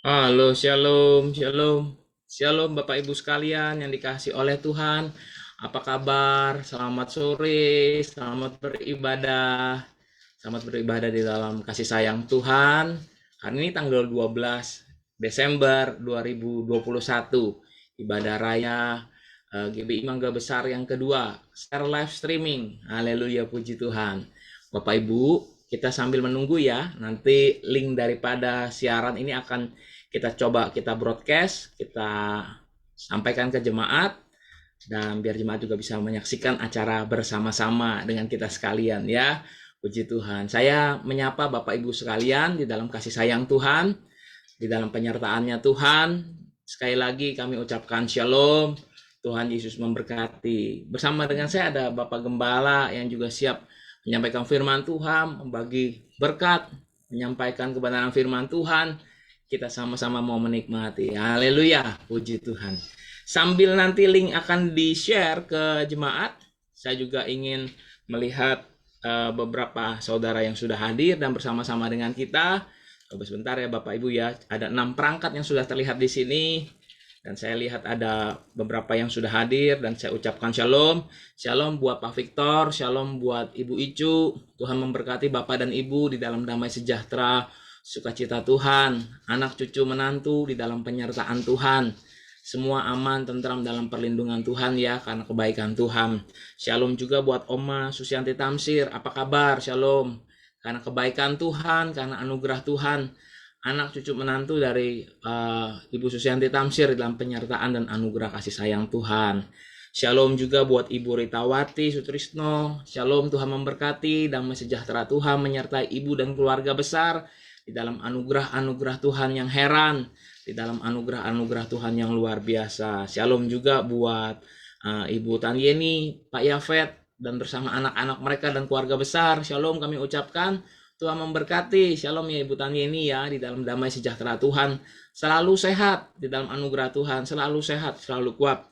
Halo, shalom, shalom, shalom Bapak Ibu sekalian yang dikasih oleh Tuhan. Apa kabar? Selamat sore, selamat beribadah. Selamat beribadah di dalam kasih sayang Tuhan. Hari ini tanggal 12 Desember 2021. Ibadah raya GBI Mangga Besar yang kedua, secara live streaming. Haleluya, puji Tuhan. Bapak Ibu, kita sambil menunggu ya. Nanti link daripada siaran ini akan kita broadcast, kita sampaikan ke jemaat, dan biar jemaat juga bisa menyaksikan acara bersama-sama dengan kita sekalian ya. Puji Tuhan. Saya menyapa Bapak Ibu sekalian di dalam kasih sayang Tuhan, di dalam penyertaannya Tuhan. Sekali lagi kami ucapkan shalom. Tuhan Yesus memberkati. Bersama dengan saya ada Bapak Gembala yang juga siap menyampaikan firman Tuhan, membagi berkat, menyampaikan kebenaran firman Tuhan. Kita sama-sama mau menikmati. Haleluya, puji Tuhan. Sambil nanti link akan di-share ke jemaat, saya juga ingin melihat beberapa saudara yang sudah hadir dan bersama-sama dengan kita. Coba sebentar ya Bapak Ibu ya. Ada 6 perangkat yang sudah terlihat di sini. Dan saya lihat ada beberapa yang sudah hadir dan saya ucapkan shalom. Shalom buat Pak Victor, shalom buat Ibu Icu. Tuhan memberkati Bapak dan Ibu di dalam damai sejahtera, sukacita Tuhan. Anak cucu menantu di dalam penyertaan Tuhan. Semua aman, tentram dalam perlindungan Tuhan ya, karena kebaikan Tuhan. Shalom juga buat Oma Susianti Tamsir. Apa kabar? Shalom. Karena kebaikan Tuhan, karena anugerah Tuhan. Anak cucu menantu dari Ibu Susianti Tamsir dalam penyertaan dan anugerah kasih sayang Tuhan. Shalom juga buat Ibu Ritawati Sutrisno. Shalom, Tuhan memberkati, damai sejahtera Tuhan menyertai Ibu dan keluarga besar di dalam anugerah-anugerah Tuhan yang heran, di dalam anugerah-anugerah Tuhan yang luar biasa. Shalom juga buat Ibu Tanyeni, Pak Yafet, dan bersama anak-anak mereka dan keluarga besar. Shalom kami ucapkan. Tuhan memberkati. Shalom ya Ibu Tanyeni ya, di dalam damai sejahtera Tuhan. Selalu sehat di dalam anugerah Tuhan, selalu sehat, selalu kuat.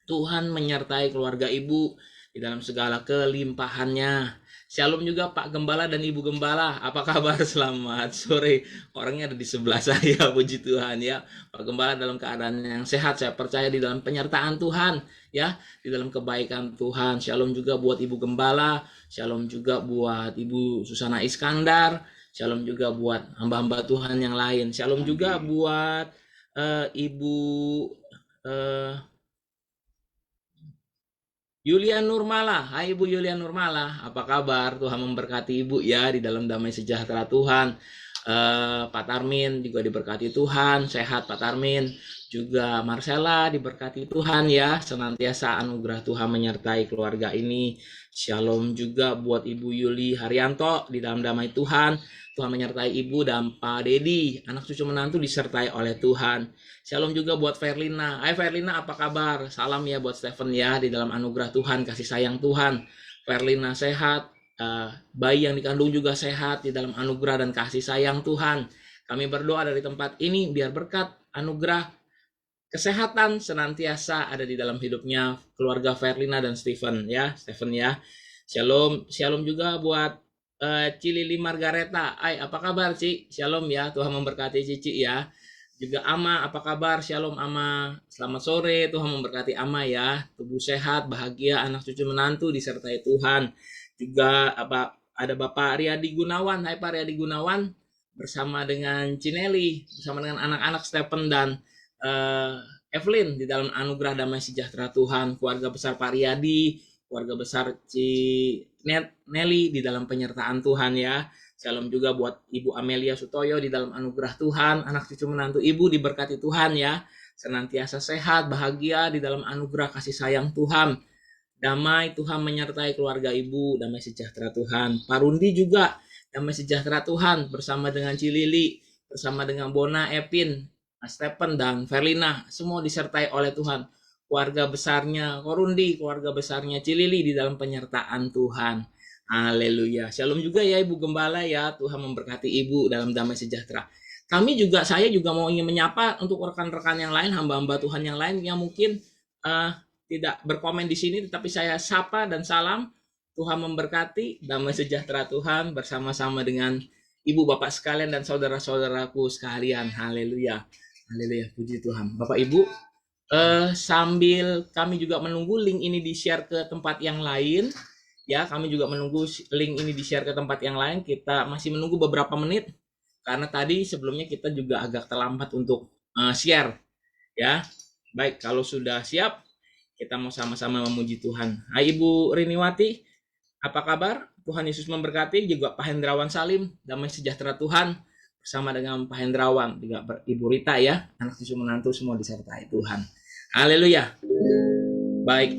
Tuhan menyertai keluarga Ibu di dalam segala kelimpahannya. Shalom juga Pak Gembala dan Ibu Gembala. Apa kabar? Selamat sore. Orangnya ada di sebelah saya, puji Tuhan ya. Pak Gembala dalam keadaan yang sehat. Saya percaya di dalam penyertaan Tuhan ya, di dalam kebaikan Tuhan. Shalom juga buat Ibu Gembala. Shalom juga buat Ibu Susana Iskandar. Shalom juga buat hamba-hamba Tuhan yang lain. Shalom juga buat Ibu Yulian Nurmala. Hai Ibu Yulian Nurmala, apa kabar? Tuhan memberkati Ibu ya di dalam damai sejahtera Tuhan. Pak Tarmin juga diberkati Tuhan, sehat Pak Tarmin. Juga Marcella diberkati Tuhan ya, senantiasa anugerah Tuhan menyertai keluarga ini. Shalom juga buat Ibu Yuli Haryanto di dalam damai Tuhan. Tuhan menyertai Ibu dan Pak Dedi, anak cucu menantu disertai oleh Tuhan. Shalom juga buat Verlina. Hai Verlina, apa kabar? Salam ya buat Stephen ya, di dalam anugerah Tuhan, kasih sayang Tuhan. Verlina sehat, bayi yang dikandung juga sehat di dalam anugerah dan kasih sayang Tuhan. Kami berdoa dari tempat ini biar berkat, anugerah, kesehatan senantiasa ada di dalam hidupnya keluarga Verlina dan Stephen ya. Shalom, shalom juga buat Cilili Margareta. Hai, apa kabar Ci? Shalom ya, Tuhan memberkati Cici ya. Juga Ama, apa kabar? Shalom Ama. Selamat sore, Tuhan memberkati Ama ya. Tubuh sehat, bahagia, anak cucu menantu disertai Tuhan. Juga ada Bapak Riyadi Gunawan. Hai Pak Riyadi Gunawan, bersama dengan Cineli, bersama dengan anak-anak Stephen dan Evelyn di dalam anugerah damai sejahtera Tuhan. Keluarga besar Pak Riyadi, keluarga besar Nelly di dalam penyertaan Tuhan ya. Shalom juga buat Ibu Amelia Sutoyo di dalam anugerah Tuhan. Anak cucu menantu Ibu diberkati Tuhan ya. Senantiasa sehat, bahagia di dalam anugerah kasih sayang Tuhan. Damai Tuhan menyertai keluarga Ibu, damai sejahtera Tuhan. Pak Rundi juga damai sejahtera Tuhan bersama dengan Cilili, bersama dengan Bona, Epin, Stephen dan Verlina. Semua disertai oleh Tuhan. Keluarga besarnya Korundi, keluarga besarnya Cilili di dalam penyertaan Tuhan. Haleluya. Shalom juga ya Ibu Gembala ya. Tuhan memberkati Ibu dalam damai sejahtera. Saya juga mau ingin menyapa untuk rekan-rekan yang lain, hamba-hamba Tuhan yang lain yang mungkin tidak berkomen di sini, tetapi saya sapa dan salam. Tuhan memberkati, damai sejahtera Tuhan bersama-sama dengan ibu bapak sekalian dan saudara-saudaraku sekalian. Haleluya. Haleluya, puji Tuhan. Bapak ibu, sambil kami juga menunggu link ini di-share ke tempat yang lain, ya, kami juga menunggu link ini di-share ke tempat yang lain. Kita masih menunggu beberapa menit karena tadi sebelumnya kita juga agak terlambat untuk share, ya. Baik, kalau sudah siap, kita mau sama-sama memuji Tuhan. Hai Ibu Riniwati, apa kabar? Tuhan Yesus memberkati. Juga Pak Hendrawan Salim, damai sejahtera Tuhan bersama dengan Pak Hendrawan, juga Ibu Rita ya, anak cucu menantu semua disertai Tuhan. Haleluya. Baik.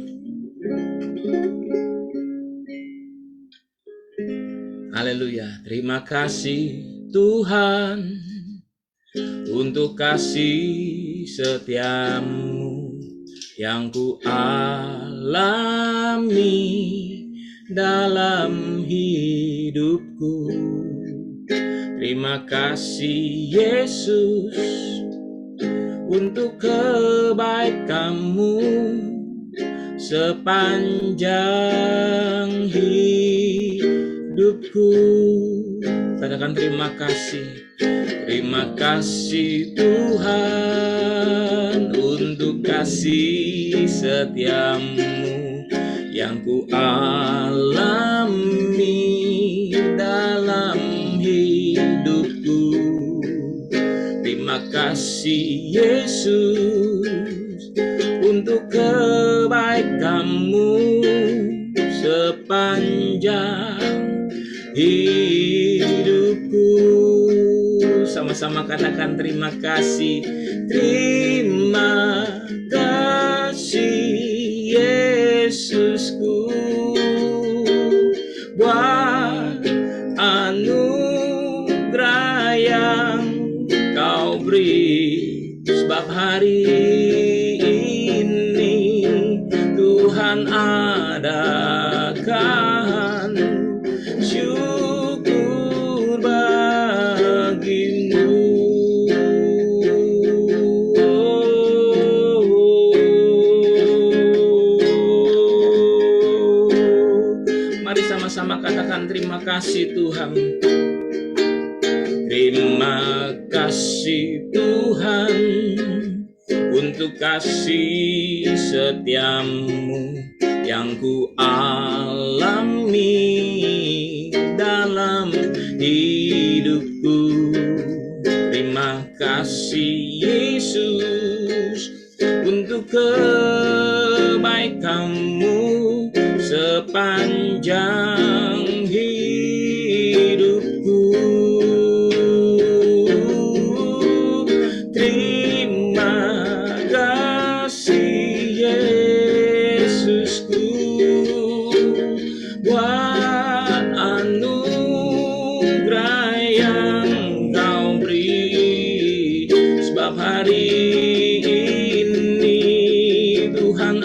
Haleluya. Terima kasih Tuhan untuk kasih setiamu yang ku alami dalam hidupku. Terima kasih Yesus untuk kebaikan-Mu sepanjang hidupku. Katakan terima kasih. Terima kasih Tuhan untuk kasih setiamu yang ku alami dalam hidupku. Terima kasih Yesus untuk kebaikan-Mu sepanjang hidupku. Sama-sama katakan terima kasih. Terima kasih Yesusku buat anugerah yang Kau beri, sebab hari ini Tuhan adakan syukur bagimu. Mari sama-sama katakan terima kasih Tuhan. Terima kasih Tuhan untuk kasih setiamu yang ku alami dalam hidupku. Terima kasih Yesus untuk kebaikan-Mu sepanjang hidupku. Buat anugerah yang Kau beri, sebab hari ini Tuhan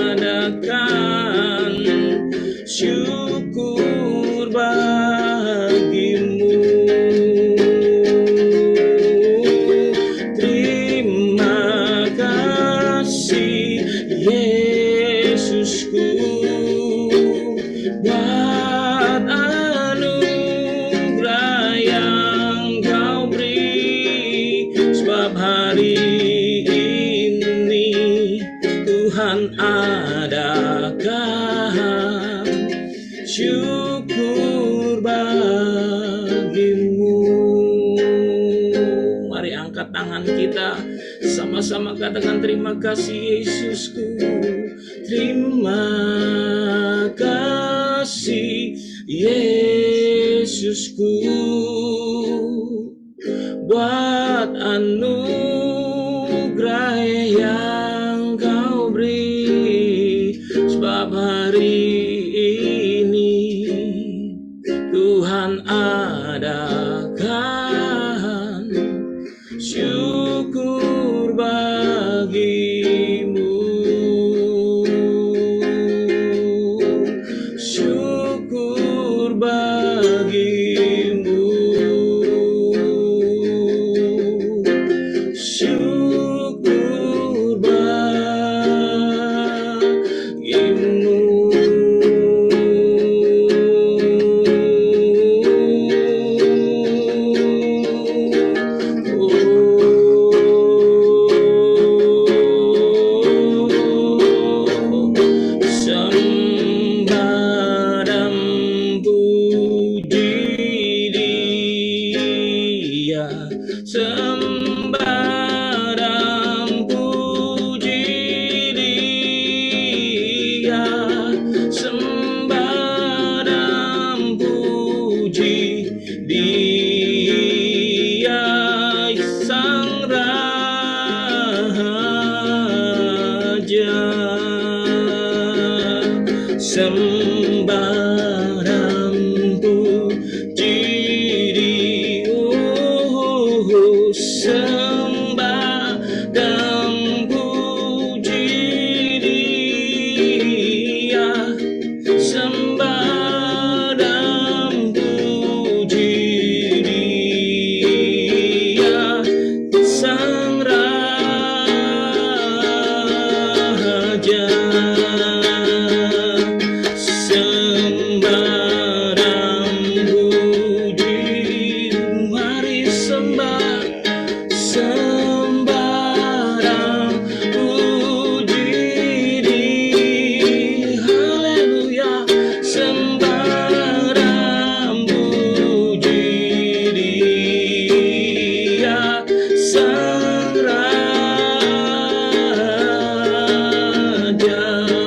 adakan syukur bagimu. Terima kasih Yesusku buat anugerah yang Kau beri, sebab hari ini Tuhan adakan syukur bagimu. Mari angkat tangan kita, sama-sama katakan terima kasih Yesusku. Terima kasih Yesusku buat anugerah yang Kau beri, sebab hari ini Tuhan adakan syukur bagimu. Syukur bagimu. Syukur bagimu. sembah dan puji Dia, sembah dan puji Dia, Sang Raja. Sembah dan puji Dia, sembah dan puji Dia, sembah dan puji Dia, Sang Raja. Sembah dan puji, mari sembah, sembah dan puji Dia, haleluya. Sembah dan puji Dia, Sang Raja.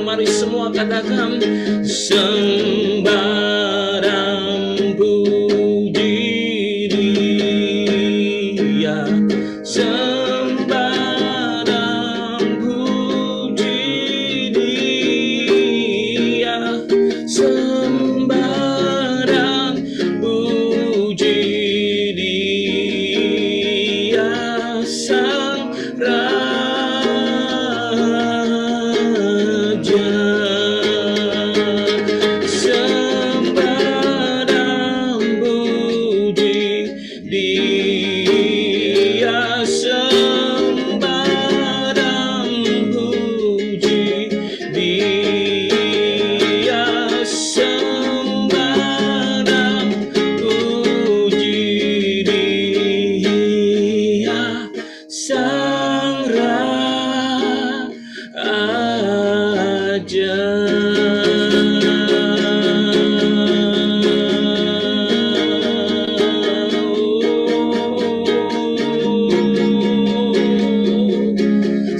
Mari semua katakan, sembah dan puji Dia, sembah dan puji Dia, sembah dan puji Dia, Sang Raja. Sembah dan puji Dia, sembah dan puji Dia, sembah dan puji Dia, Sang Raja.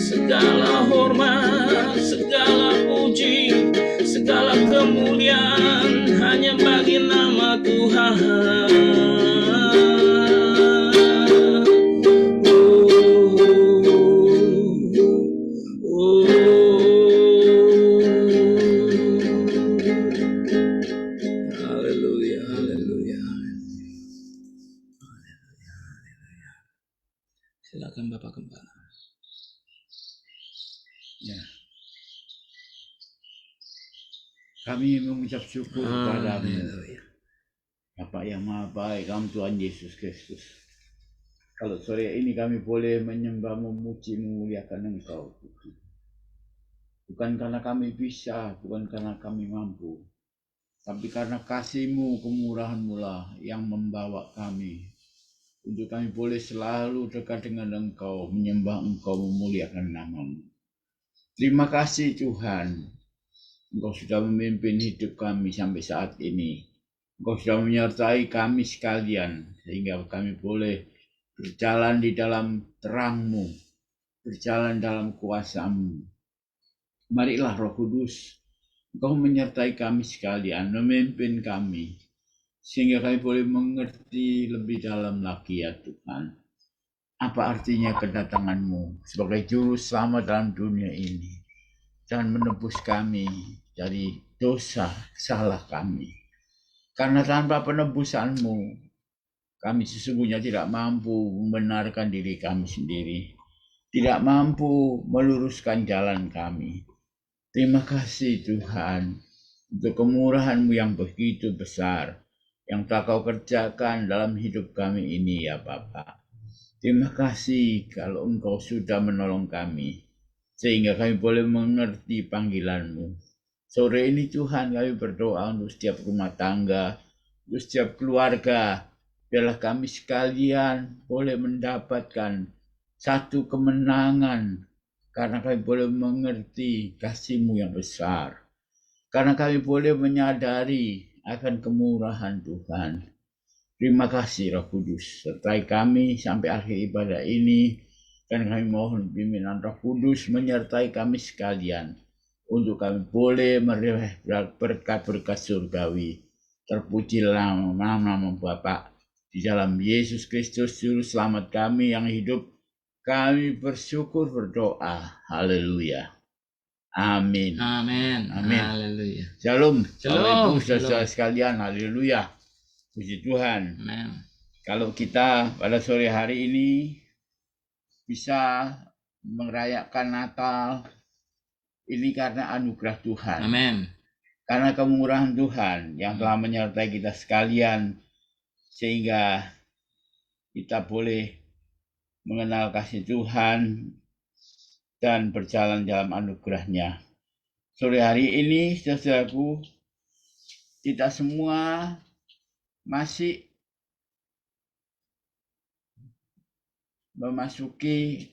Segala hormat, segala puji, segala kemuliaan hanya bagi nama Tuhan. Haleluya, haleluya. Silakan Bapak Gembala. Ya. Kami mengucap syukur kepadamu, Bapa yang Maha Baik, kami Tuhan Yesus Kristus. Kalau sore ini kami boleh menyembah, memuji, memuliakan Engkau, bukan karena kami bisa, bukan karena kami mampu, tapi karena kasih-Mu, kemurahan-Mu lah yang membawa kami untuk kami boleh selalu dekat dengan Engkau, menyembah Engkau, memuliakan nama-Mu. Terima kasih Tuhan, Engkau sudah memimpin hidup kami sampai saat ini. Engkau sudah menyertai kami sekalian, sehingga kami boleh berjalan di dalam terang-Mu, berjalan dalam kuasa-Mu. Marilah Roh Kudus, Engkau menyertai kami sekalian, memimpin kami, sehingga kami boleh mengerti lebih dalam lagi ya Tuhan. Apa artinya kedatangan-Mu sebagai juru selamat dalam dunia ini, dan menebus kami dari dosa salah kami. Karena tanpa penebusan-Mu, kami sesungguhnya tidak mampu membenarkan diri kami sendiri, tidak mampu meluruskan jalan kami. Terima kasih Tuhan untuk kemurahan-Mu yang begitu besar, yang telah Kau kerjakan dalam hidup kami ini ya Bapa. Terima kasih kalau Engkau sudah menolong kami, sehingga kami boleh mengerti panggilan-Mu. Sore ini Tuhan, kami berdoa untuk setiap rumah tangga, untuk setiap keluarga, biarlah kami sekalian boleh mendapatkan satu kemenangan, karena kami boleh mengerti kasih-Mu yang besar, karena kami boleh menyadari akan kemurahan Tuhan. Terima kasih Roh Kudus, sertai kami sampai akhir ibadah ini, dan kami mohon pimpinan Roh Kudus menyertai kami sekalian, untuk kami boleh meroleh berkat-berkat surgawi. Terpujilah nama Bapa di dalam Yesus Kristus Juru Selamat kami yang hidup. Kami bersyukur berdoa. Haleluya. Amin. Amin. Amin. Haleluya. Shalom. Shalom. Bapak Ibu saudara sekalian. Haleluya. Puji Tuhan. Amin. Kalau kita pada sore hari ini bisa merayakan Natal, ini karena anugerah Tuhan. Amin. Karena kemurahan Tuhan yang telah menyertai kita sekalian, sehingga kita boleh mengenal kasih Tuhan dan berjalan dalam anugerah-Nya. Sore hari ini, saudaraku, kita semua masih memasuki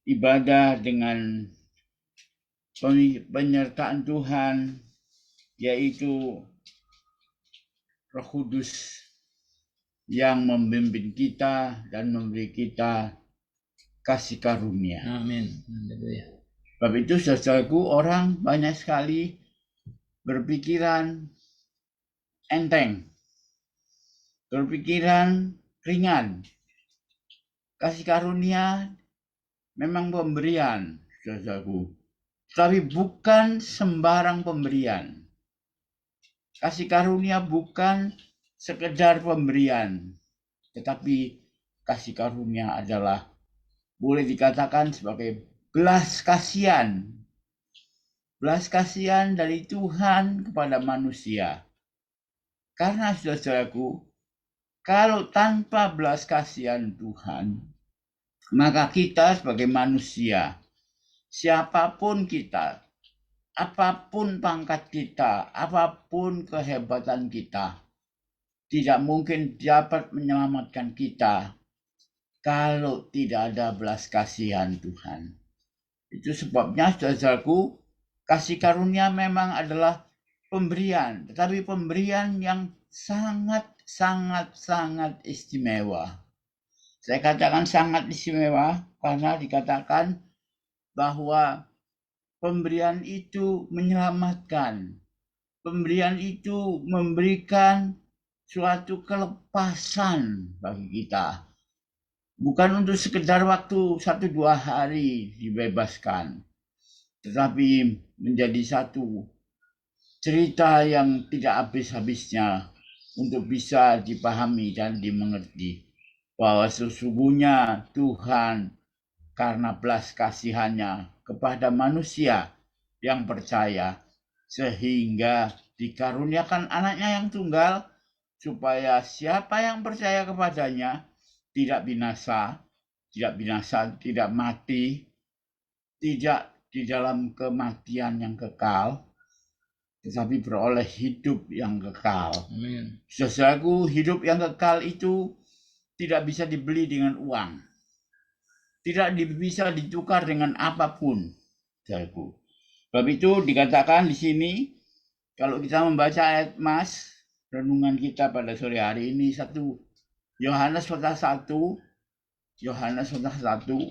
ibadah dengan penyertaan Tuhan, yaitu Roh Kudus yang membimbing kita dan memberi kita kasih karunia. Amin. Haleluya. Sebab itu, saudaraku, orang banyak sekali berpikiran enteng, berpikiran ringan. Kasih karunia memang pemberian, saudaraku, tapi bukan sembarang pemberian. Kasih karunia bukan sekedar pemberian, tetapi kasih karunia adalah boleh dikatakan sebagai belas kasihan. Belas kasihan dari Tuhan kepada manusia. Karena saudaraku, kalau tanpa belas kasihan Tuhan, maka kita sebagai manusia, siapapun kita, apapun pangkat kita, apapun kehebatan kita, tidak mungkin dapat menyelamatkan kita kalau tidak ada belas kasihan Tuhan. Itu sebabnya, saudaraku, kasih karunia memang adalah pemberian, tetapi pemberian yang sangat istimewa. Saya katakan sangat istimewa karena dikatakan bahwa pemberian itu menyelamatkan. Pemberian itu memberikan suatu kelepasan bagi kita. Bukan untuk sekedar waktu 1-2 hari dibebaskan, tetapi menjadi satu cerita yang tidak habis-habisnya untuk bisa dipahami dan dimengerti bahwa sesungguhnya Tuhan karena belas kasihannya kepada manusia yang percaya, sehingga dikaruniakan anaknya yang tunggal, supaya siapa yang percaya kepadanya tidak binasa, tidak mati, tidak di dalam kematian yang kekal, tetapi beroleh hidup yang kekal. Amin. Saudaraku, hidup yang kekal itu tidak bisa dibeli dengan uang. Tidak bisa ditukar dengan apapun, saudaraku. Sebab itu dikatakan di sini, kalau kita membaca ayat Mas, renungan kita pada sore hari ini, 1 Yohanes pasal 1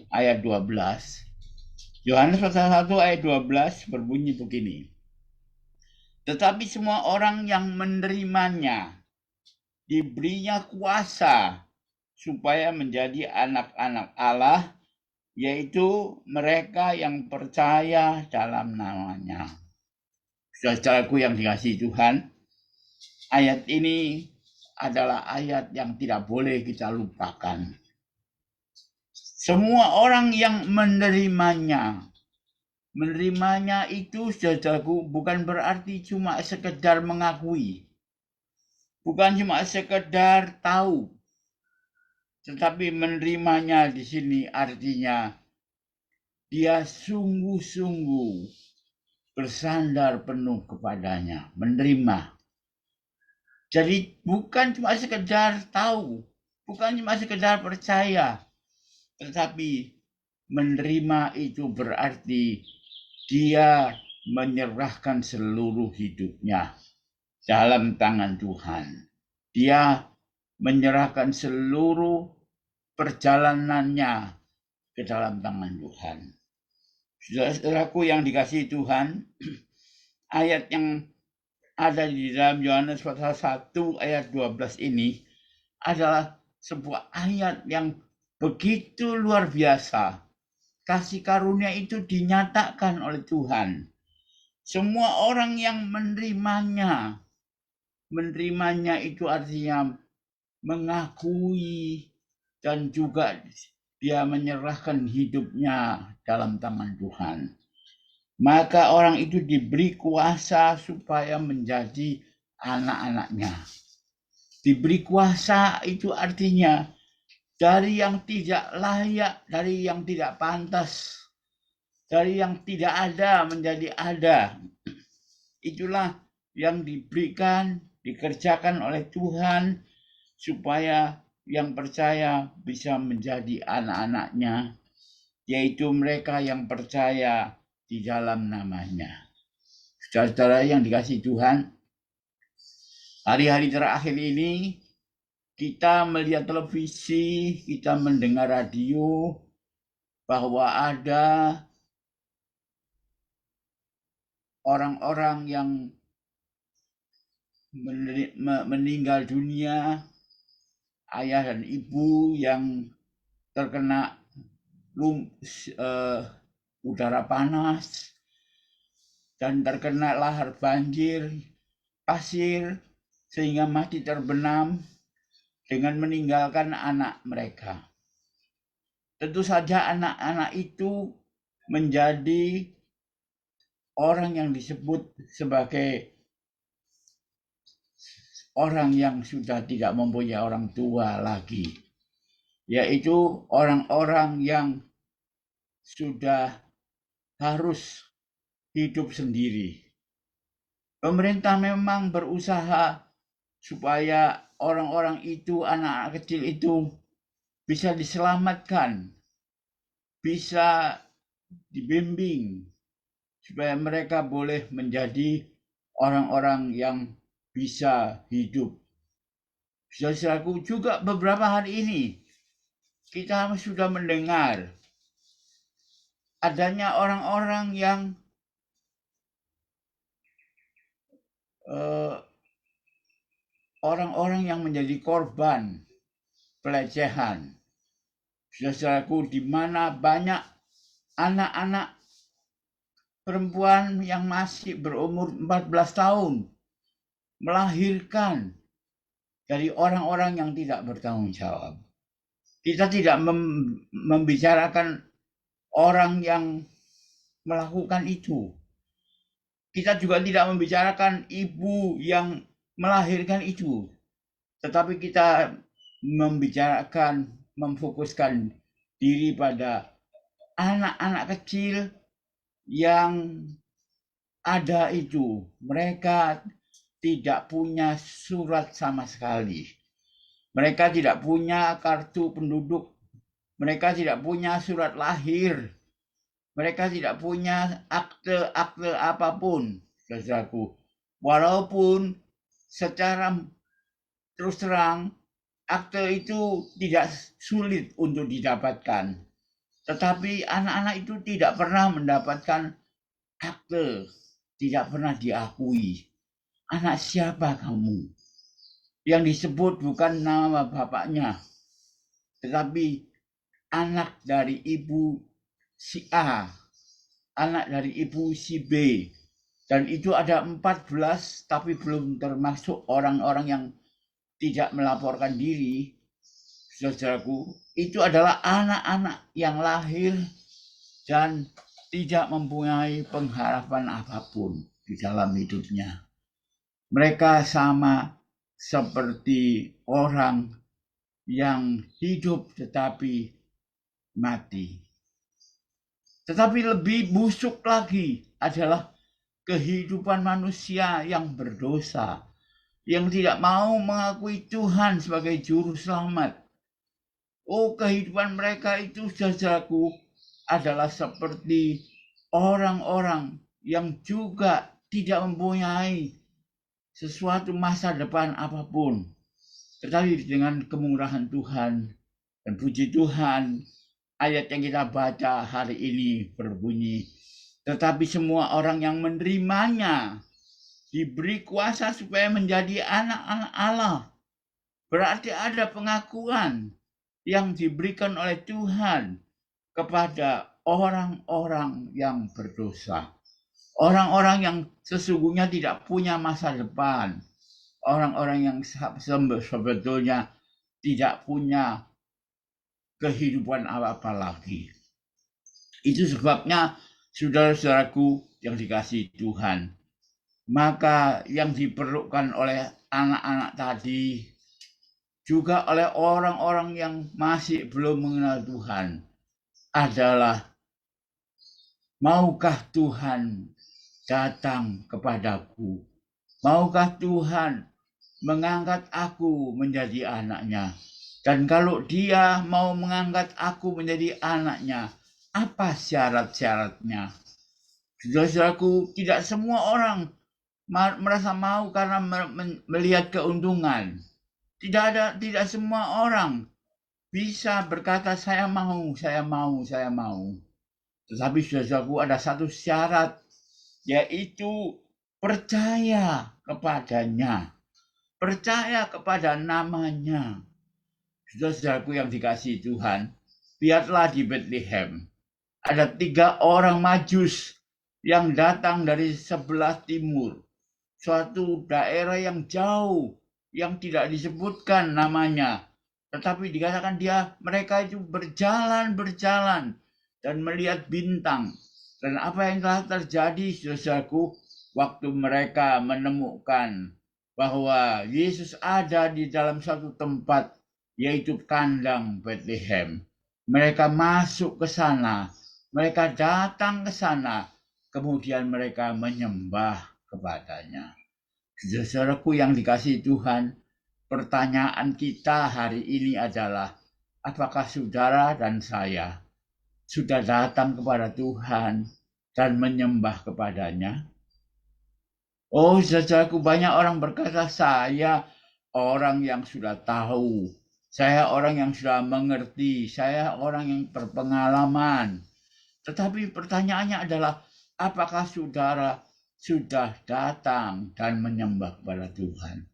ayat 12. Yohanes pasal 1 ayat 12 berbunyi begini. Tetapi semua orang yang menerimanya diberinya kuasa supaya menjadi anak-anak Allah, yaitu mereka yang percaya dalam namanya. Saudaraku yang dikasihi Tuhan, ayat ini adalah ayat yang tidak boleh kita lupakan. Semua orang yang menerimanya itu, saudaraku, bukan berarti cuma sekedar mengakui, bukan cuma sekedar tahu, tetapi menerimanya di sini artinya dia sungguh-sungguh bersandar penuh kepadanya, menerima. Jadi bukan cuma sekedar tahu, bukan cuma sekedar percaya, tetapi menerima itu berarti dia menyerahkan seluruh hidupnya dalam tangan Tuhan. Dia menyerahkan seluruh perjalanannya ke dalam tangan Tuhan. Saudaraku yang dikasihi Tuhan, ayat yang ada di dalam Yohanes pasal 1 ayat 12 ini adalah sebuah ayat yang begitu luar biasa. Kasih karunia itu dinyatakan oleh Tuhan. Semua orang yang menerimanya itu artinya mengakui dan juga dia menyerahkan hidupnya dalam tangan Tuhan. Maka orang itu diberi kuasa supaya menjadi anak-anaknya. Diberi kuasa itu artinya dari yang tidak layak, dari yang tidak pantas, dari yang tidak ada menjadi ada. Itulah yang diberikan, dikerjakan oleh Tuhan supaya yang percaya bisa menjadi anak-anaknya, yaitu mereka yang percaya di dalam namanya. Saudara-saudara yang dikasihi Tuhan, hari-hari terakhir ini kita melihat televisi, kita mendengar radio, bahwa ada orang-orang yang meninggal dunia, ayah dan ibu yang terkena udara panas dan terkena lahar banjir, pasir, sehingga mati terbenam dengan meninggalkan anak mereka. Tentu saja anak-anak itu menjadi orang yang disebut sebagai orang yang sudah tidak mempunyai orang tua lagi, yaitu orang-orang yang sudah harus hidup sendiri. Pemerintah memang berusaha supaya orang-orang itu, anak-anak kecil itu bisa diselamatkan, bisa dibimbing, supaya mereka boleh menjadi orang-orang yang bisa hidup. Saudaraku, juga beberapa hari ini kita sudah mendengar adanya orang-orang yang menjadi korban pelecehan. Saudaraku, di mana banyak anak-anak perempuan yang masih berumur 14 tahun melahirkan dari orang-orang yang tidak bertanggung jawab. Kita tidak membicarakan orang yang melakukan itu. Kita juga tidak membicarakan ibu yang melahirkan itu. Tetapi kita membicarakan, memfokuskan diri pada anak-anak kecil yang ada itu. Mereka tidak punya surat sama sekali. Mereka tidak punya kartu penduduk. Mereka tidak punya surat lahir. Mereka tidak punya akte-akte apapun, saudaraku. Walaupun secara terus terang, akte itu tidak sulit untuk didapatkan. Tetapi anak-anak itu tidak pernah mendapatkan akte, tidak pernah diakui. Anak siapa kamu? Yang disebut bukan nama bapaknya, tetapi anak dari ibu si A, anak dari ibu si B. Dan itu ada 14, tapi belum termasuk orang-orang yang tidak melaporkan diri. Saudaraku, itu adalah anak-anak yang lahir dan tidak mempunyai pengharapan apapun di dalam hidupnya. Mereka sama seperti orang yang hidup tetapi mati. Tetapi lebih busuk lagi adalah kehidupan manusia yang berdosa, yang tidak mau mengakui Tuhan sebagai juru selamat. Oh, kehidupan mereka itu, saudaraku, adalah seperti orang-orang yang juga tidak mempunyai sesuatu masa depan apapun. Tetapi dengan kemurahan Tuhan dan puji Tuhan, ayat yang kita baca hari ini berbunyi, tetapi semua orang yang menerimanya diberi kuasa supaya menjadi anak-anak Allah. Berarti ada pengakuan yang diberikan oleh Tuhan kepada orang-orang yang berdosa. Orang-orang yang sesungguhnya tidak punya masa depan. Orang-orang yang sebetulnya tidak punya kehidupan apa-apa lagi. Itu sebabnya saudara-saudaraku yang dikasihi Tuhan, maka yang diperlukan oleh anak-anak tadi juga oleh orang-orang yang masih belum mengenal Tuhan adalah, maukah Tuhan datang kepadaku? Maukah Tuhan mengangkat aku menjadi anaknya? Dan kalau dia mau mengangkat aku menjadi anaknya, apa syarat-syaratnya? Saudara-saudaraku, tidak semua orang merasa mau karena melihat keuntungan. Tidak semua orang bisa berkata saya mau. Tetapi saudaraku, ada satu syarat, yaitu percaya kepadanya, percaya kepada namanya. Saudara-saudaraku yang dikasihi Tuhan, lihatlah di Bethlehem, ada 3 orang Majus yang datang dari sebelah timur, suatu daerah yang jauh, yang tidak disebutkan namanya, tetapi dikatakan mereka itu berjalan dan melihat bintang. Dan apa yang telah terjadi, saudaraku, waktu mereka menemukan bahwa Yesus ada di dalam satu tempat, yaitu kandang Bethlehem. Mereka masuk ke sana, mereka datang ke sana, kemudian mereka menyembah kepadanya. Saudaraku yang dikasihi Tuhan, pertanyaan kita hari ini adalah, apakah saudara dan saya sudah datang kepada Tuhan dan menyembah kepadanya? Oh, saudaraku, banyak orang berkata, saya orang yang sudah tahu, saya orang yang sudah mengerti, saya orang yang berpengalaman. Tetapi pertanyaannya adalah, apakah saudara sudah datang dan menyembah kepada Tuhan?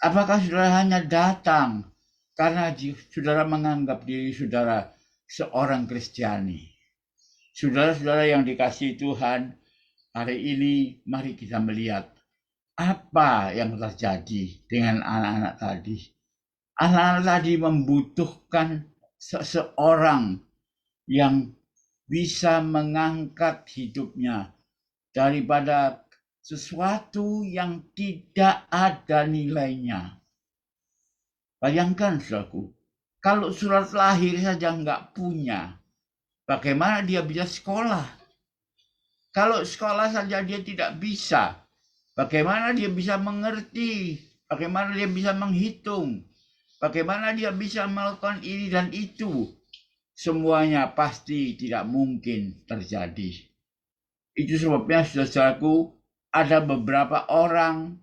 Apakah saudara hanya datang karena saudara menganggap diri saudara seorang Kristiani? Saudara-saudara yang dikasihi Tuhan, hari ini mari kita melihat apa yang terjadi dengan anak-anak tadi. Anak-anak tadi membutuhkan seseorang yang bisa mengangkat hidupnya daripada sesuatu yang tidak ada nilainya. Bayangkan, saudaraku, kalau surat lahir saja nggak punya, bagaimana dia bisa sekolah? Kalau sekolah saja dia tidak bisa, bagaimana dia bisa mengerti? Bagaimana dia bisa menghitung? Bagaimana dia bisa melakukan ini dan itu? Semuanya pasti tidak mungkin terjadi. Itu sebabnya, saudaraku, ada beberapa orang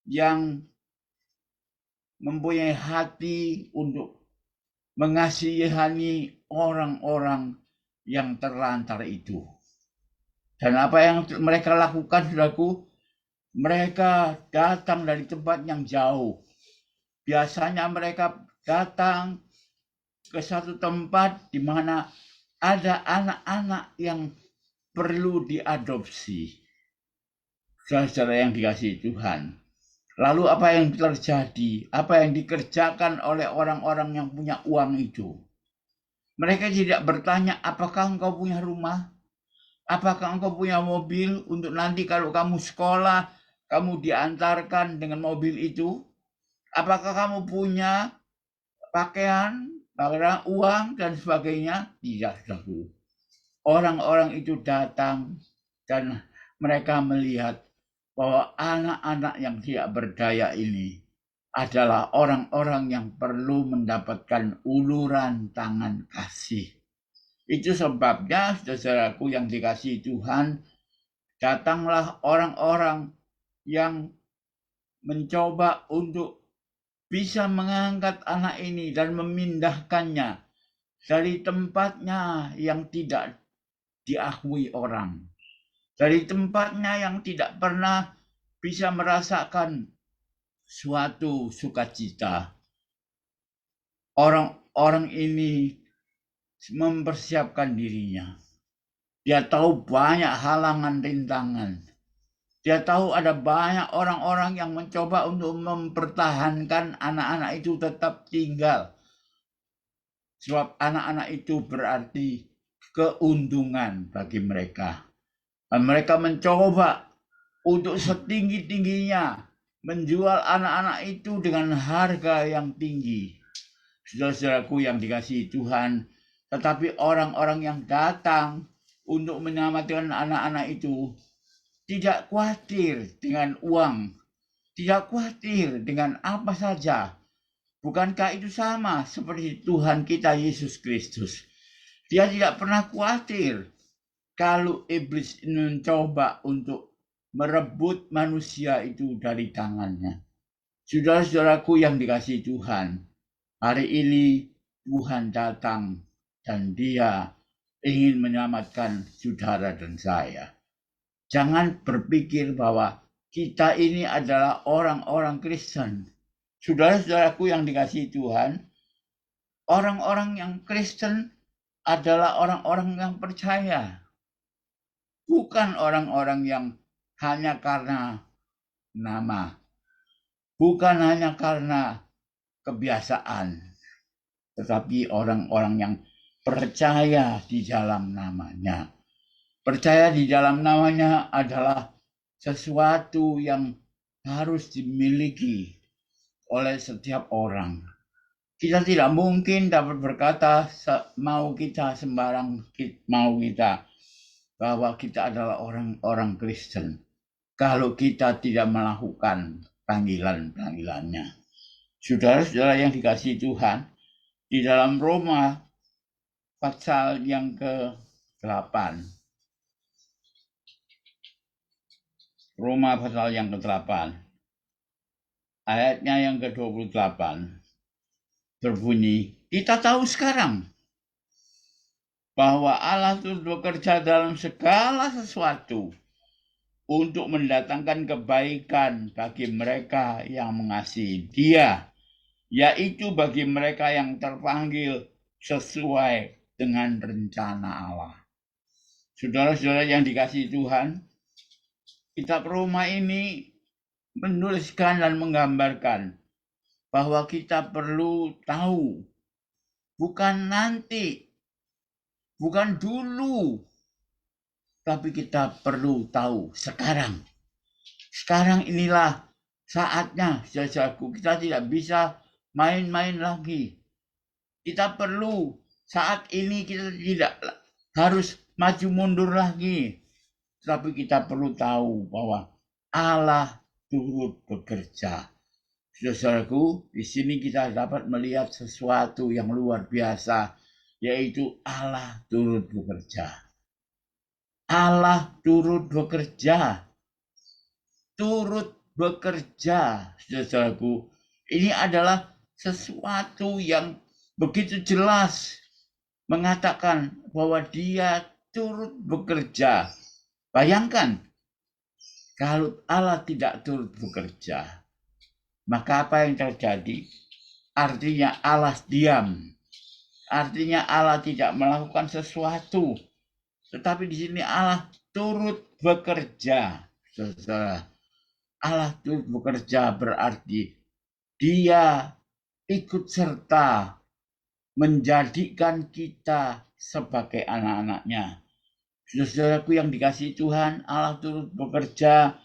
yang mempunyai hati untuk mengasihani orang-orang yang terlantar itu. Dan apa yang mereka lakukan, saudaraku, mereka datang dari tempat yang jauh. Biasanya mereka datang ke satu tempat di mana ada anak-anak yang perlu diadopsi. Saudara-saudara yang dikasihi Tuhan, lalu apa yang terjadi? Apa yang dikerjakan oleh orang-orang yang punya uang itu? Mereka tidak bertanya, apakah engkau punya rumah? Apakah engkau punya mobil untuk nanti kalau kamu sekolah, kamu diantarkan dengan mobil itu? Apakah kamu punya pakaian, barang, uang, dan sebagainya? Tidak, saudaraku. Orang-orang itu datang dan mereka melihat bahwa anak-anak yang tidak berdaya ini adalah orang-orang yang perlu mendapatkan uluran tangan kasih. Itu sebabnya, saudaraku yang dikasihi Tuhan, datanglah orang-orang yang mencoba untuk bisa mengangkat anak ini dan memindahkannya dari tempatnya yang tidak diakui orang, dari tempatnya yang tidak pernah bisa merasakan suatu sukacita. Orang-orang ini mempersiapkan dirinya. Dia tahu banyak halangan, rintangan. Dia tahu ada banyak orang-orang yang mencoba untuk mempertahankan anak-anak itu tetap tinggal. Sebab anak-anak itu berarti keuntungan bagi mereka. Dan mereka mencoba untuk setinggi-tingginya menjual anak-anak itu dengan harga yang tinggi. Saudara-saudaraku yang dikasihi Tuhan, tetapi orang-orang yang datang untuk menyelamatkan anak-anak itu tidak khawatir dengan uang, tidak khawatir dengan apa saja. Bukankah itu sama seperti Tuhan kita Yesus Kristus? Dia tidak pernah khawatir kalau iblis mencoba untuk merebut manusia itu dari tangannya. Saudara-saudaraku yang dikasihi Tuhan, hari ini Tuhan datang dan Dia ingin menyelamatkan saudara dan saya. Jangan berpikir bahwa kita ini adalah orang-orang Kristen. Saudara-saudaraku yang dikasihi Tuhan, orang-orang yang Kristen adalah orang-orang yang percaya. Bukan orang-orang yang hanya karena nama. Bukan hanya karena kebiasaan. Tetapi orang-orang yang percaya di dalam namanya. Percaya di dalam namanya adalah sesuatu yang harus dimiliki oleh setiap orang. Kita tidak mungkin dapat berkata mau kita sembarang mau kita bahwa kita adalah orang-orang Kristen kalau kita tidak melakukan panggilan-panggilannya. Saudara-saudara yang dikasihi Tuhan, di dalam Roma pasal yang ke-8, Roma pasal yang ke-8, ayatnya yang ke-28, berbunyi, kita tahu sekarang bahwa Allah turut bekerja dalam segala sesuatu untuk mendatangkan kebaikan bagi mereka yang mengasihi Dia, yaitu bagi mereka yang terpanggil sesuai dengan rencana Allah. Saudara-saudara yang dikasihi Tuhan, kitab Roma ini menuliskan dan menggambarkan bahwa kita perlu tahu, bukan nanti, bukan dulu, tapi kita perlu tahu sekarang. Sekarang inilah saatnya, saudaraku. Kita tidak bisa main-main lagi. Kita perlu saat ini, kita tidak harus maju mundur lagi. Tapi kita perlu tahu bahwa Allah turut bekerja. Saudaraku, di sini kita dapat melihat sesuatu yang luar biasa, yaitu Allah turut bekerja. Allah turut bekerja. Turut bekerja, saudaraku. Ini adalah sesuatu yang begitu jelas mengatakan bahwa Dia turut bekerja. Bayangkan, kalau Allah tidak turut bekerja, maka apa yang terjadi? Artinya Allah diam. Artinya Allah tidak melakukan sesuatu. Tetapi di sini Allah turut bekerja. Saudara, Allah turut bekerja berarti Dia ikut serta menjadikan kita sebagai anak-anaknya. Saudaraku yang dikasihi Tuhan, Allah turut bekerja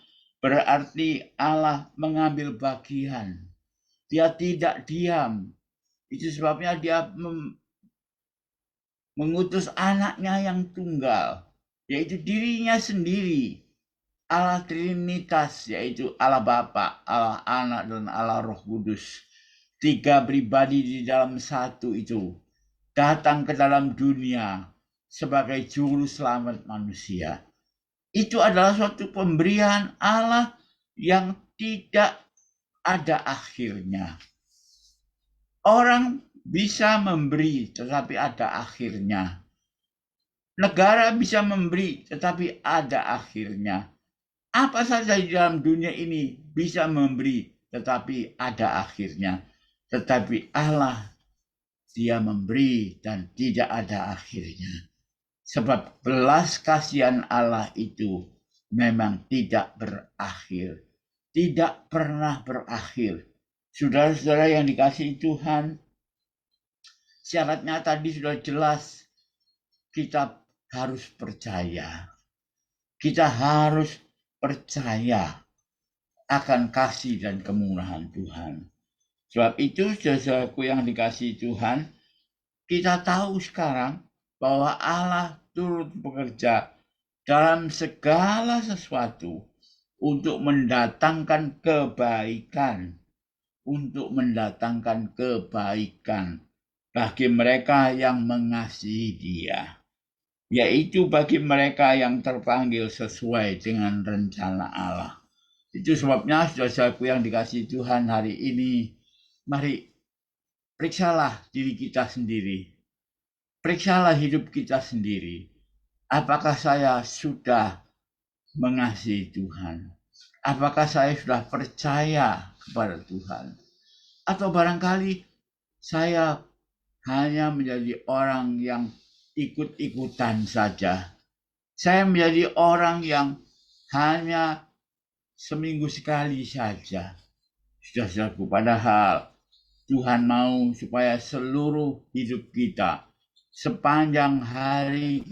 berarti Allah mengambil bagian. Dia tidak diam. Itu sebabnya Dia mengutus anaknya yang tunggal, yaitu dirinya sendiri. Allah Trinitas, yaitu Allah Bapa, Allah Anak, dan Allah Roh Kudus. 3 pribadi di dalam satu itu datang ke dalam dunia sebagai juru selamat manusia. Itu adalah suatu pemberian Allah yang tidak ada akhirnya. Orang bisa memberi, tetapi ada akhirnya. Negara bisa memberi, tetapi ada akhirnya. Apa saja di dalam dunia ini bisa memberi, tetapi ada akhirnya. Tetapi Allah, Dia memberi dan tidak ada akhirnya. Sebab belas kasihan Allah itu memang tidak berakhir. Tidak pernah berakhir. Saudara-saudara yang dikasihi Tuhan, syaratnya tadi sudah jelas. Kita harus percaya. Kita harus percaya akan kasih dan kemurahan Tuhan. Sebab itu, saudaraku yang dikasihi Tuhan, kita tahu sekarang bahwa Allah turut bekerja dalam segala sesuatu untuk mendatangkan kebaikan. Untuk mendatangkan kebaikan bagi mereka yang mengasihi Dia. Yaitu bagi mereka yang terpanggil sesuai dengan rencana Allah. Itu sebabnya saudaraku yang dikasihi Tuhan hari ini, mari periksalah diri kita sendiri. Periksalah hidup kita sendiri. Apakah saya sudah mengasihi Tuhan? Apakah saya sudah percaya kepada Tuhan? Atau barangkali saya hanya menjadi orang yang ikut-ikutan saja. Saya menjadi orang yang hanya seminggu sekali saja. Saudaraku, padahal Tuhan mau supaya seluruh hidup kita, sepanjang hari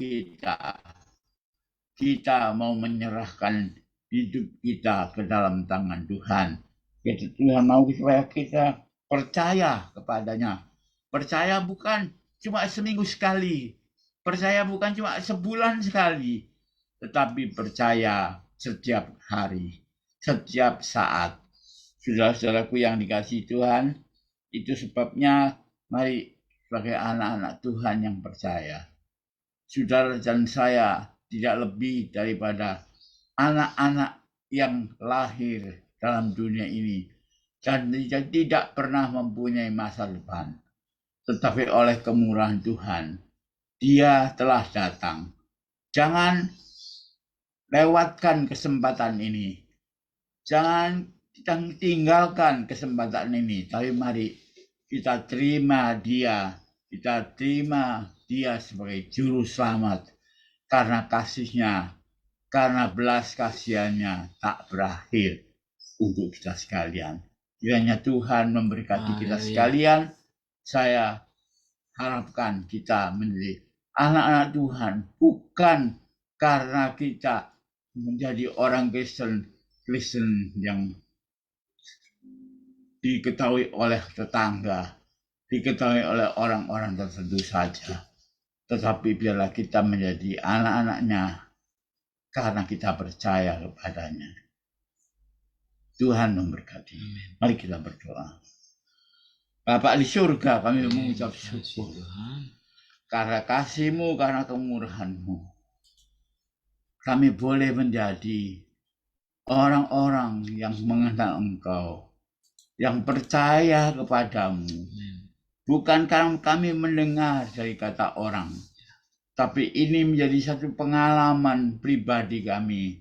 kita mau menyerahkan hidup kita ke dalam tangan Tuhan. Jadi Tuhan mau supaya kita percaya kepadanya. Percaya bukan cuma seminggu sekali. Percaya bukan cuma sebulan sekali. Tetapi percaya setiap hari, setiap saat. Saudara-saudaraku yang dikasihi Tuhan, itu sebabnya mari sebagai anak-anak Tuhan yang percaya. Saudara dan saya tidak lebih daripada anak-anak yang lahir dalam dunia ini dan tidak pernah mempunyai masa depan. Tetapi oleh kemurahan Tuhan, Dia telah datang. Jangan lewatkan kesempatan ini. Jangan kita tinggalkan kesempatan ini. Tapi mari kita terima Dia. Kita terima Dia sebagai juru selamat. Karena kasih-Nya, karena belas kasihan-Nya tak berakhir untuk kita sekalian. Kiranya Tuhan memberkati kita sekalian. Saya harapkan kita menjadi anak-anak Tuhan, bukan karena kita menjadi orang Kristen yang diketahui oleh tetangga, diketahui oleh orang-orang tertentu saja. Tetapi biarlah kita menjadi anak-anaknya karena kita percaya kepadanya. Tuhan memberkati. Mari kita berdoa. Bapa di surga, kami mengucap syukur karena kasih-Mu, karena kemurahan-Mu. Kami boleh menjadi orang-orang yang mengenal Engkau, yang percaya kepadamu. Bukan karena kami mendengar dari kata orang, tapi ini menjadi satu pengalaman pribadi kami.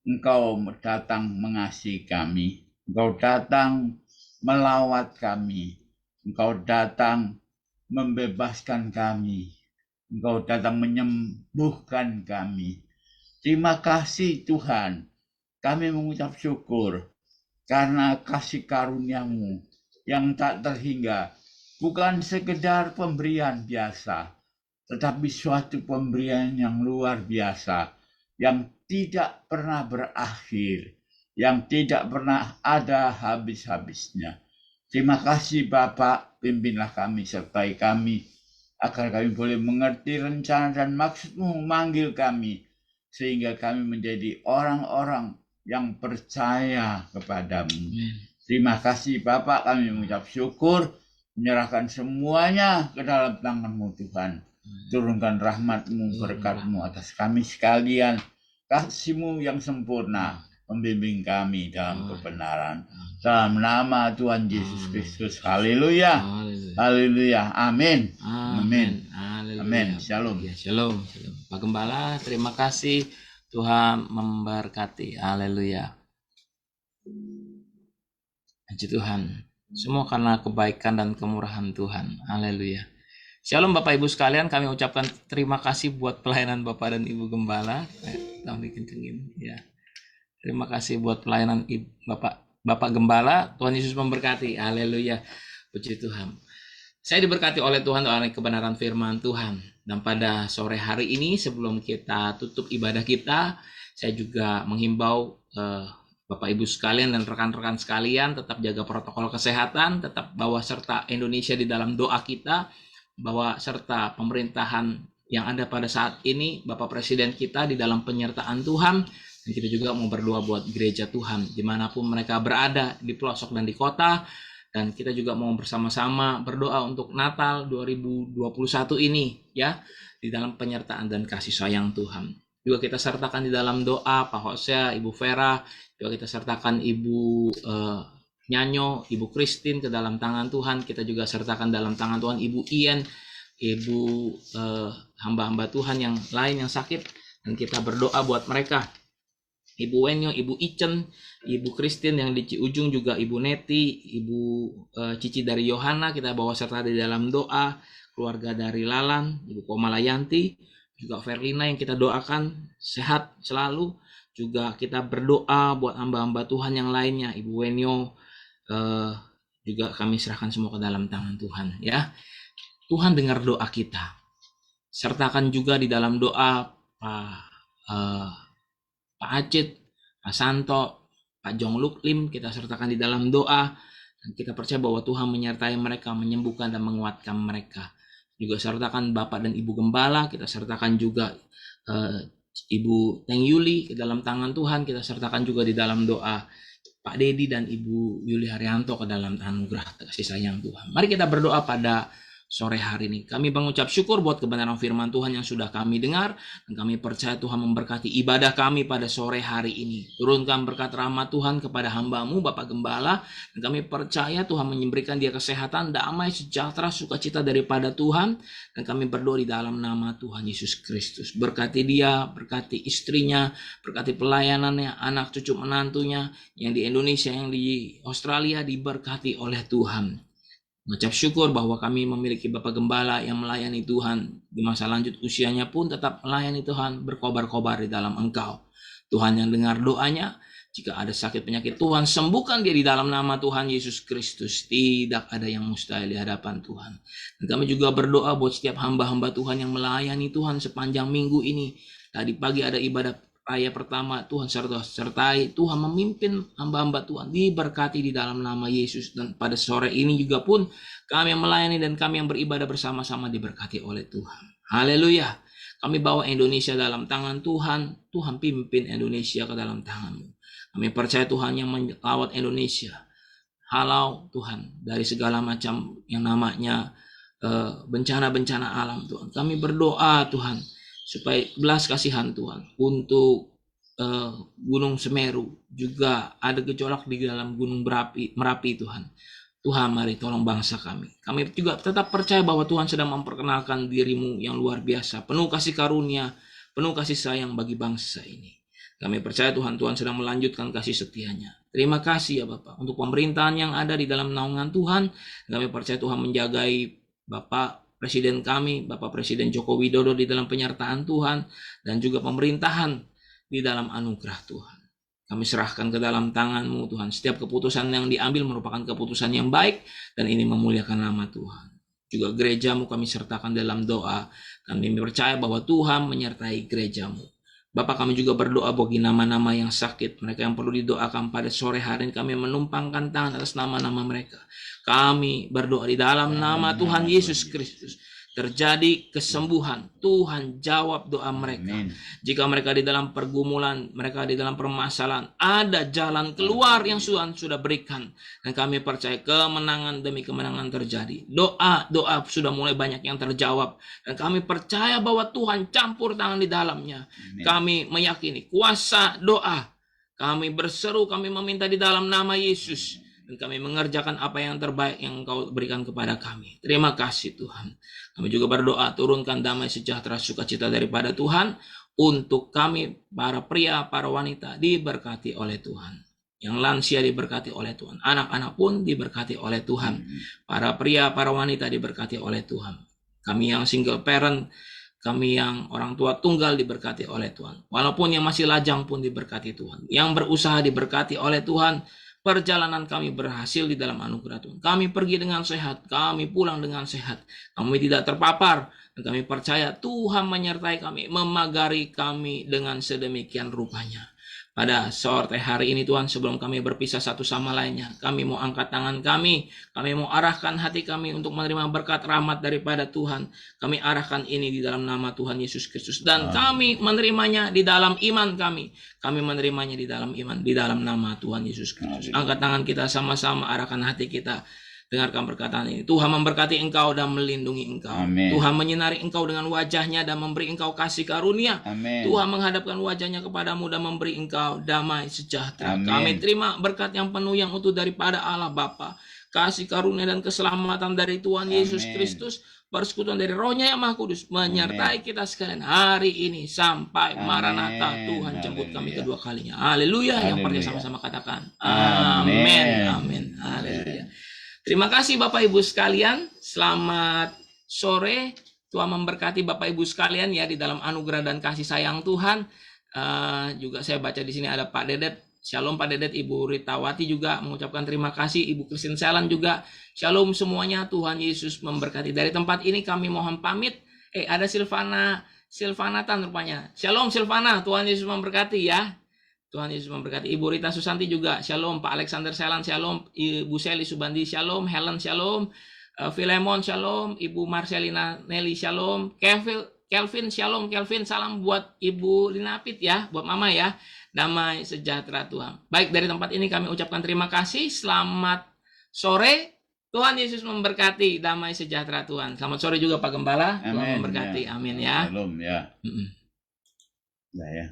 Engkau datang mengasihi kami. Engkau datang melawat kami. Engkau datang membebaskan kami. Engkau datang menyembuhkan kami. Terima kasih Tuhan. Kami mengucap syukur karena kasih karunia-Mu yang tak terhingga. Bukan sekedar pemberian biasa, tetapi suatu pemberian yang luar biasa, yang tidak pernah berakhir, yang tidak pernah ada habis-habisnya. Terima kasih Bapak, pimpinlah kami, sertai kami, agar kami boleh mengerti rencana dan maksud-Mu memanggil kami, sehingga kami menjadi orang-orang yang percaya kepadamu. Terima kasih Bapak, kami mengucap syukur, menyerahkan semuanya ke dalam tangan-Mu Tuhan. Turunkan rahmat-Mu, berkat-Mu atas kami sekalian. Kasih-Mu yang sempurna membimbing kami dalam kebenaran. Dalam nama Tuhan Yesus Kristus. Haleluya. Haleluya. Amin. Amin. Haleluya. Amin. Shalom. Ya, shalom. Shalom. Pak Gembala, terima kasih. Tuhan memberkati. Haleluya. Puji Tuhan. Semua karena kebaikan dan kemurahan Tuhan. Haleluya. Shalom Bapak Ibu sekalian, kami ucapkan terima kasih buat pelayanan Bapak dan Ibu Gembala. Tolong dikencengin ya. Terima kasih buat pelayanan Bapak Gembala. Tuhan Yesus memberkati. Haleluya. Puji Tuhan. Saya diberkati oleh Tuhan oleh kebenaran firman Tuhan. Dan pada sore hari ini sebelum kita tutup ibadah kita, saya juga menghimbau Bapak Ibu sekalian dan rekan-rekan sekalian tetap jaga protokol kesehatan, tetap bawa serta Indonesia di dalam doa kita, bawa serta pemerintahan yang ada pada saat ini, Bapak Presiden kita di dalam penyertaan Tuhan. Dan kita juga mau berdoa buat gereja Tuhan dimanapun mereka berada, di pelosok dan di kota. Dan kita juga mau bersama-sama berdoa untuk Natal 2021 ini ya, di dalam penyertaan dan kasih sayang Tuhan. Juga kita sertakan di dalam doa Pak Hosea, Ibu Vera, juga kita sertakan Ibu Nyanyo, Ibu Christine ke dalam tangan Tuhan. Kita juga sertakan dalam tangan Tuhan Ibu Ian, Ibu hamba-hamba Tuhan yang lain yang sakit, dan kita berdoa buat mereka. Ibu Wenyo, Ibu Icen, Ibu Christine yang di Ciujung, juga Ibu Neti, Ibu Cici dari Yohana, kita bawa serta di dalam doa. Keluarga dari Lalan, Ibu Komalayanti, juga Verlina yang kita doakan sehat selalu. Juga kita berdoa buat hamba-hamba Tuhan yang lainnya, Ibu Wenyo, juga kami serahkan semua ke dalam tangan Tuhan ya. Tuhan dengar doa kita. Sertakan juga di dalam doa Pak Acit, Pak Santo, Pak Jong Luk Lim, kita sertakan di dalam doa. Dan kita percaya bahwa Tuhan menyertai mereka, menyembuhkan dan menguatkan mereka. Juga sertakan Bapak dan Ibu Gembala, kita sertakan juga Ibu Teng Yuli ke dalam tangan Tuhan. Kita sertakan juga di dalam doa Pak Dedi dan Ibu Yuli Haryanto ke dalam anugerah kasih sayang Tuhan. Mari kita berdoa pada sore hari ini. Kami mengucap syukur buat kebenaran firman Tuhan yang sudah kami dengar, dan kami percaya Tuhan memberkati ibadah kami pada sore hari ini. Turunkan berkat rahmat Tuhan kepada hamba-Mu Bapak Gembala, dan kami percaya Tuhan memberikan dia kesehatan, damai, sejahtera, sukacita daripada Tuhan, dan kami berdoa di dalam nama Tuhan Yesus Kristus. Berkati dia, berkati istrinya, berkati pelayanannya, anak cucu menantunya yang di Indonesia, yang di Australia, diberkati oleh Tuhan. Mengucap syukur bahwa kami memiliki Bapak Gembala yang melayani Tuhan di masa lanjut usianya pun tetap melayani Tuhan, berkobar-kobar di dalam Engkau. Tuhan yang dengar doanya, jika ada sakit penyakit Tuhan sembuhkan dia di dalam nama Tuhan Yesus Kristus. Tidak ada yang mustahil di hadapan Tuhan. Dan kami juga berdoa buat setiap hamba-hamba Tuhan yang melayani Tuhan sepanjang minggu ini. Tadi pagi ada ibadah raya pertama, Tuhan sertai, Tuhan memimpin hamba-hamba Tuhan, diberkati di dalam nama Yesus. Dan pada sore ini juga pun kami yang melayani dan kami yang beribadah bersama-sama diberkati oleh Tuhan. Haleluya. Kami bawa Indonesia dalam tangan Tuhan. Tuhan pimpin Indonesia ke dalam tangan-Mu. Kami percaya Tuhan yang melawat Indonesia. Halau Tuhan dari segala macam yang namanya bencana-bencana alam Tuhan. Kami berdoa Tuhan supaya belas kasihan Tuhan untuk Gunung Semeru, juga ada gejolak di dalam Gunung Merapi Tuhan. Tuhan mari tolong bangsa kami. Kami juga tetap percaya bahwa Tuhan sedang memperkenalkan diri-Mu yang luar biasa, penuh kasih karunia, penuh kasih sayang bagi bangsa ini. Kami percaya Tuhan sedang melanjutkan kasih setianya. Terima kasih ya Bapak untuk pemerintahan yang ada di dalam naungan Tuhan. Kami percaya Tuhan menjagai Bapak Presiden kami, Bapak Presiden Joko Widodo di dalam penyertaan Tuhan, dan juga pemerintahan di dalam anugerah Tuhan. Kami serahkan ke dalam tangan-Mu Tuhan. Setiap keputusan yang diambil merupakan keputusan yang baik, dan ini memuliakan nama Tuhan. Juga gereja-Mu kami sertakan dalam doa. Kami percaya bahwa Tuhan menyertai gereja-Mu. Bapak, kami juga berdoa bagi nama-nama yang sakit, mereka yang perlu didoakan pada sore hari ini. Kami menumpangkan tangan atas nama-nama mereka. Kami berdoa di dalam nama Tuhan Yesus Kristus. Terjadi kesembuhan. Tuhan jawab doa mereka. Amin. Jika mereka di dalam pergumulan, mereka di dalam permasalahan, ada jalan keluar yang Tuhan sudah berikan. Dan kami percaya kemenangan demi kemenangan terjadi. Doa sudah mulai banyak yang terjawab. Dan kami percaya bahwa Tuhan campur tangan di dalamnya. Amin. Kami meyakini kuasa doa. Kami berseru, kami meminta di dalam nama Yesus. Dan dan kami mengerjakan apa yang terbaik yang Engkau berikan kepada kami. Terima kasih Tuhan. Kami juga berdoa, turunkan damai sejahtera sukacita daripada Tuhan untuk kami, para pria, para wanita, diberkati oleh Tuhan. Yang lansia diberkati oleh Tuhan. Anak-anak pun diberkati oleh Tuhan. Para pria, para wanita diberkati oleh Tuhan. Kami yang single parent, kami yang orang tua tunggal diberkati oleh Tuhan. Walaupun yang masih lajang pun diberkati Tuhan. Yang berusaha diberkati oleh Tuhan. Perjalanan kami berhasil di dalam anugerah Tuhan. Kami pergi dengan sehat, kami pulang dengan sehat. Kami tidak terpapar, dan kami percaya Tuhan menyertai kami, memagari kami dengan sedemikian rupanya. Pada sore hari ini Tuhan, sebelum kami berpisah satu sama lainnya, kami mau angkat tangan kami mau arahkan hati kami untuk menerima berkat rahmat daripada Tuhan. Kami arahkan ini di dalam nama Tuhan Yesus Kristus, dan kami menerimanya di dalam iman kami. Kami menerimanya di dalam iman, di dalam nama Tuhan Yesus Kristus. Angkat tangan kita sama-sama, arahkan hati kita. Dengarkan perkataan ini. Tuhan memberkati engkau dan melindungi engkau. Amin. Tuhan menyinari engkau dengan wajahnya dan memberi engkau kasih karunia. Amin. Tuhan menghadapkan wajahnya kepadamu dan memberi engkau damai sejahtera. Amin. Kami terima berkat yang penuh yang utuh daripada Allah Bapa, kasih karunia dan keselamatan dari Tuhan Yesus Amin. Kristus, persekutuan dari Roh-Nya yang Maha Kudus menyertai kita sekalian hari ini sampai Amin. Maranatha. Tuhan jemput kami Haleluya. kedua kalinya. Haleluya. Yang percaya Haleluya. sama-sama katakan Amin. amin. Amin. Haleluya. Terima kasih Bapak Ibu sekalian. Selamat sore. Tuhan memberkati Bapak Ibu sekalian ya di dalam anugerah dan kasih sayang Tuhan. Juga saya baca di sini ada Pak Dedet. Shalom Pak Dedet, Ibu Ritawati juga mengucapkan terima kasih. Ibu Christine Selan juga. Shalom semuanya. Tuhan Yesus memberkati. Dari tempat ini kami mohon pamit. Ada Silvana Tan rupanya. Shalom Silvana. Tuhan Yesus memberkati ya. Tuhan Yesus memberkati. Ibu Rita Susanti juga, shalom. Pak Alexander Selan, shalom. Ibu Seli Subandi, shalom. Helen, shalom. Filemon, shalom. Ibu Marcelina Nelly, shalom. Kelvin, shalom. Kelvin, salam buat Ibu Linapit ya, buat Mama ya. Damai sejahtera Tuhan. Baik, dari tempat ini kami ucapkan terima kasih. Selamat sore. Tuhan Yesus memberkati. Damai sejahtera Tuhan. Selamat sore juga Pak Gembala. Tuhan Amin. memberkati. Ya. Amin ya. Shalom ya. Mm-mm. Nah ya.